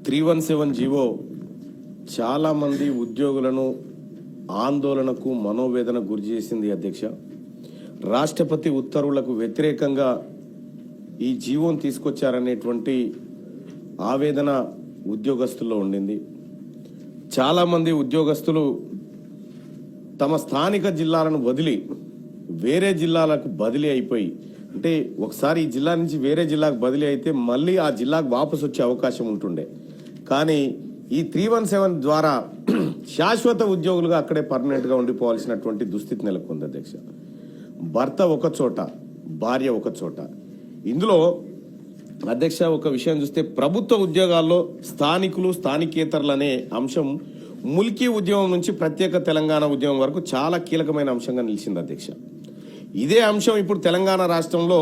317 GO చాలా మంది ఉద్యోగులను ఆందోళనకు మనోవేదన గురి చేసింది అధ్యక్ష. రాష్ట్రపతి ఉత్తర్వులకు వ్యతిరేకంగా ఈ జీవోను తీసుకొచ్చారనేటువంటి ఆవేదన ఉద్యోగస్తుల్లో ఉండింది. చాలామంది ఉద్యోగస్తులు తమ స్థానిక జిల్లాలను వదిలి వేరే జిల్లాలకు బదిలీ అయిపోయి, అంటే ఒకసారి ఈ జిల్లా నుంచి వేరే జిల్లాకు బదిలీ అయితే మళ్ళీ ఆ జిల్లాకు వాపసు వచ్చే అవకాశం ఉంటుండే. కానీ ఈ 317 ద్వారా శాశ్వత ఉద్యోగులుగా అక్కడే పర్మనెంట్గా ఉండిపోవాల్సినటువంటి దుస్థితి నెలకొంది అధ్యక్ష. భర్త ఒక చోట, భార్య ఒక చోట. ఇందులో అధ్యక్ష ఒక విషయం చూస్తే ప్రభుత్వ ఉద్యోగాల్లో స్థానికులు స్థానికేతరులు అనే అంశం ముల్కీ ఉద్యమం నుంచి ప్రత్యేక తెలంగాణ ఉద్యమం వరకు చాలా కీలకమైన అంశంగా నిలిచింది అధ్యక్ష. ఇదే అంశం ఇప్పుడు తెలంగాణ రాష్ట్రంలో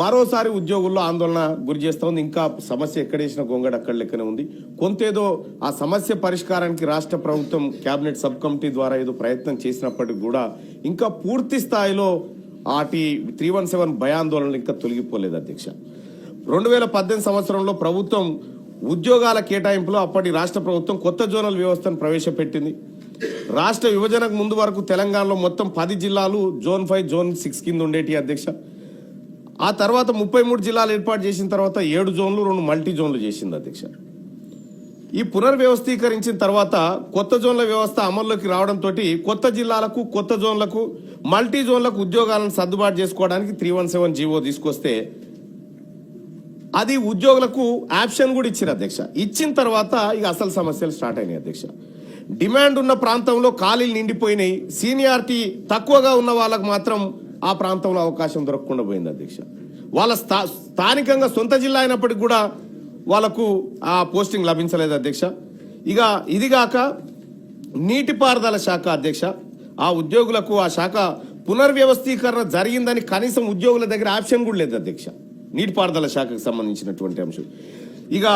మరోసారి ఉద్యోగుల్లో ఆందోళన గురి చేస్తూ ఉంది. ఇంకా సమస్య ఎక్కడేసిన గొంగడు అక్కడ లెక్కనే ఉంది. కొంతేదో ఆ సమస్య పరిష్కారానికి రాష్ట్ర ప్రభుత్వం కేబినెట్ సబ్ కమిటీ ద్వారా ఏదో ప్రయత్నం చేసినప్పటికీ కూడా ఇంకా పూర్తి స్థాయిలో ఆటి 317 భయాందోళనలు ఇంకా తొలగిపోలేదు అధ్యక్ష. 2018 సంవత్సరంలో ప్రభుత్వం ఉద్యోగాల కేటాయింపులో అప్పటి రాష్ట్ర ప్రభుత్వం కొత్త జోనల్ వ్యవస్థను ప్రవేశపెట్టింది. రాష్ట్ర విభజనకు ముందు వరకు తెలంగాణలో మొత్తం 10 జిల్లాలు జోన్ 5, జోన్ 6 కింద ఉండేటి అధ్యక్ష. ఆ తర్వాత 33 జిల్లాలు ఏర్పాటు చేసిన తర్వాత 7 జోన్లు 2 మల్టీ జోన్లు చేసింది అధ్యక్ష. ఈ పునర్వ్యవస్థీకరించిన తర్వాత కొత్త జోన్ల వ్యవస్థ అమల్లోకి రావడంతో కొత్త జిల్లాలకు, కొత్త జోన్లకు, మల్టీ జోన్లకు ఉద్యోగాలను సర్దుబాటు చేసుకోవడానికి 317 జీవో తీసుకొస్తే అది ఉద్యోగులకు ఆప్షన్ కూడా ఇచ్చారు అధ్యక్ష. ఇచ్చిన తర్వాత ఇక అసలు సమస్యలు స్టార్ట్ అయినాయి అధ్యక్ష. డిమాండ్ ఉన్న ప్రాంతంలో ఖాళీలు నిండిపోయినాయి. సీనియారిటీ తక్కువగా ఉన్న వాళ్ళకు మాత్రం ఆ ప్రాంతంలో అవకాశం దొరకకుండా పోయింది అధ్యక్ష. వాళ్ళ స్థానికంగా సొంత జిల్లా అయినప్పటికీ కూడా వాళ్ళకు ఆ పోస్టింగ్ లభించలేదు అధ్యక్ష. ఇక ఇదిగాక నీటిపారుదల శాఖ అధ్యక్ష, ఆ ఉద్యోగులకు ఆ శాఖ పునర్వ్యవస్థీకరణ జరిగిందని కనీసం ఉద్యోగుల దగ్గర ఆప్షన్ కూడా లేదు అధ్యక్ష. నీటిపారుదల శాఖకు సంబంధించినటువంటి అంశం. ఇక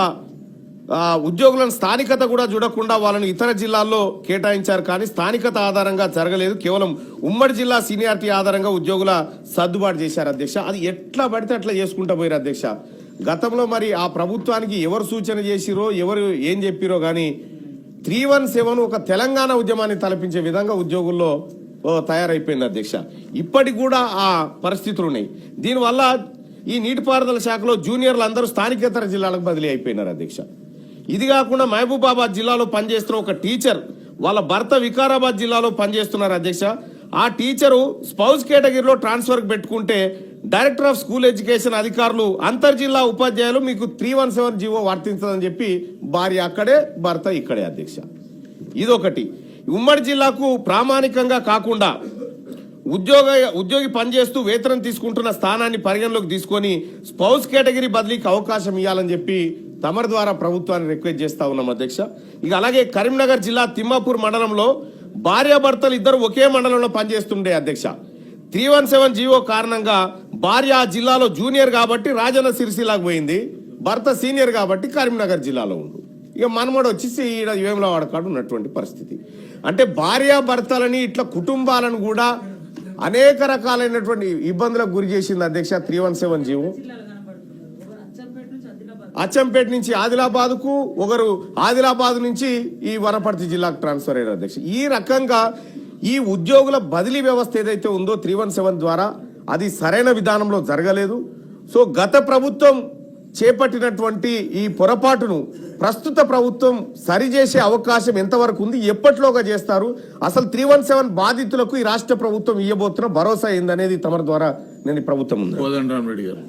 ఉద్యోగులను స్థానికత కూడా చూడకుండా వాళ్ళని ఇతర జిల్లాల్లో కేటాయించారు. కానీ స్థానికత ఆధారంగా జరగలేదు. కేవలం ఉమ్మడి జిల్లా సీనియారిటీ ఆధారంగా ఉద్యోగుల సర్దుబాటు చేశారు అధ్యక్ష. అది ఎట్లా పడితే అట్లా చేసుకుంటూ పోయారు అధ్యక్ష. గతంలో మరి ఆ ప్రభుత్వానికి ఎవరు సూచన చేసిరో, ఎవరు ఏం చెప్పిరో కానీ 317 ఒక తెలంగాణ ఉద్యమాన్ని తలపించే విధంగా ఉద్యోగుల్లో తయారైపోయింది అధ్యక్ష. ఇప్పటికి కూడా ఆ పరిస్థితులు ఉన్నాయి. దీనివల్ల ఈ నీటిపారుదల శాఖలో జూనియర్లు అందరూ స్థానికేతర జిల్లాలకు బదిలీ అయిపోయినారు అధ్యక్ష. ఇది కాకుండా మహబూబాబాద్ జిల్లాలో పనిచేస్తున్న ఒక టీచర్ వాళ్ళ భర్త వికారాబాద్ జిల్లాలో పనిచేస్తున్నారు అధ్యక్ష. ఆ టీచరు స్పౌస్ కేటగిరీలో ట్రాన్స్ఫర్కి పెట్టుకుంటే డైరెక్టర్ ఆఫ్ స్కూల్ ఎడ్యుకేషన్ అధికారులు అంతర్జిల్లా ఉపాధ్యాయులు మీకు 317 జీవో వర్తించదని చెప్పి భార్య అక్కడే, భర్త ఇక్కడే అధ్యక్ష. ఇదొకటి. ఉమ్మడి జిల్లాకు ప్రామాణికంగా కాకుండా ఉద్యోగి పనిచేస్తూ వేతనం తీసుకుంటున్న స్థానాన్ని పరిగణలోకి తీసుకొని స్పౌస్ కేటగిరీ బదిలీకి అవకాశం ఇవ్వాలని చెప్పి తమరి ద్వారా ప్రభుత్వాన్ని రిక్వెస్ట్ చేస్తా ఉన్నాం అధ్యక్ష. ఇక అలాగే కరీంనగర్ జిల్లా తిమ్మాపూర్ మండలంలో భార్యాభర్తలు ఇద్దరు ఒకే మండలంలో పనిచేస్తుండే అధ్యక్ష. 317 జీవో కారణంగా భార్య ఆ జిల్లాలో జూనియర్ కాబట్టి రాజన్న సిరిసిల్లాకు పోయింది, భర్త సీనియర్ కాబట్టి కరీంనగర్ జిల్లాలో ఉండు. ఇక మనమడు వచ్చేసి ఈడ వేములవాడ కాడ ఉన్నటువంటి పరిస్థితి. అంటే భార్యాభర్తలని ఇట్లా కుటుంబాలను కూడా అనేక రకాలైనటువంటి ఇబ్బందులకు గురి చేసింది అధ్యక్ష 317 జీవో. అచ్చంపేట నుంచి ఆదిలాబాద్కు, ఒకరు ఆదిలాబాద్ నుంచి ఈ వనపర్తి జిల్లాకు ట్రాన్స్ఫర్ అయ్యారు అధ్యక్ష. ఈ రకంగా ఈ ఉద్యోగుల బదిలీ వ్యవస్థ ఏదైతే ఉందో 317 ద్వారా అది సరైన విధానంలో జరగలేదు. సో గత ప్రభుత్వం చేపట్టినటువంటి ఈ పొరపాటును ప్రస్తుత ప్రభుత్వం సరిచేసే అవకాశం ఎంతవరకు ఉంది, ఎప్పటిలోగా చేస్తారు, అసలు 317 బాధితులకు ఈ రాష్ట్ర ప్రభుత్వం ఇవ్వబోతున్న భరోసా ఏందనేది తమ ద్వారా నేను ప్రభుత్వం ఉంది. కోదండరామ్ రెడ్డి గారు.